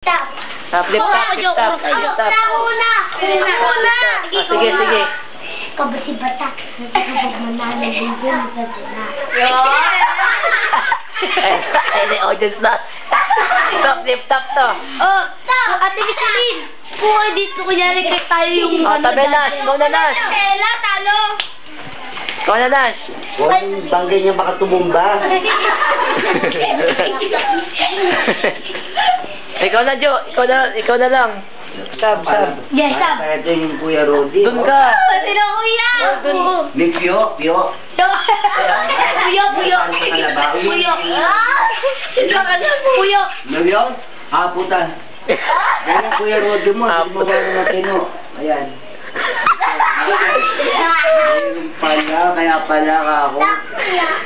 Tap. Flip top. Una. Sige, sige. Ikaw ba si Batak? Nagkakabag manalo din dun sa duna. Ay, audience na. Flip top to. Oh, Ate Michelin. Kung dito kunyari kay tayo yung... Tabi, Nash. Ikaw na, Nash. Ela, talo. Ikaw na, Nash. Huwag banggay niya makatumumba. Ikaw na, Jo. Ikaw na lang. Sab. Yes, Sab. Ito yung Kuya Rodi. Doon ka. Sino kuya? May Pio. Puyo. Nagyon? Puta. Yan ang Kuya Rodi mo. Hindi mo ba natin o? Ayan. Mayroon pala, kaya pala ka ako.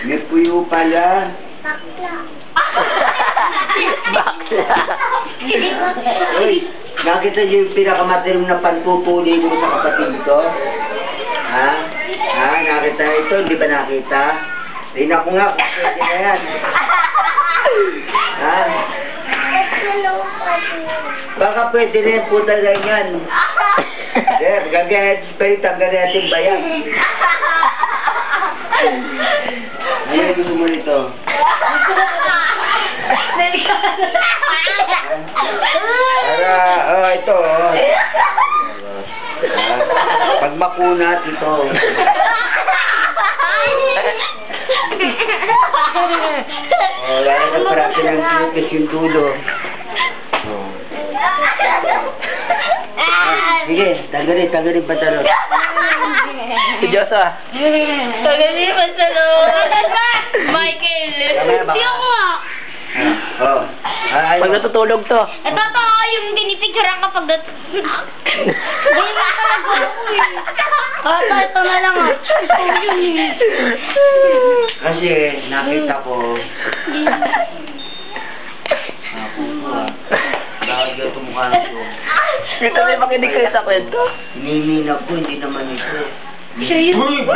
May Puyo pala. Bakla. Uy, nakita niyo yung pinakamatirong na pantutuli mo sa kapatid ko? Ha? Nakita ito? Hindi ba nakita? Tingnan ko nga, pwede na yan. Ha? Baka pwede na yung puta ganyan. Gagayad, pero tanggalin natin bayan. Ano yung gusto mo nito? Ito. Pag makunat ito. Lalo na parati ng kinipis yung dulo. Sige, tanggalin pantalon. Si Josa. Tanggalin yung pantalon. Michael. Hindi ako nga. Pag natutulog to. Ito to, yung dinipicturean kapag ganyan na talaga ako eh. Ito na lang ah. Kasi nakita ko. Bakit ito mukha ko? Ito may makinig kayo sa kwento. Hinihinap ko, hindi naman ito. Siya yun.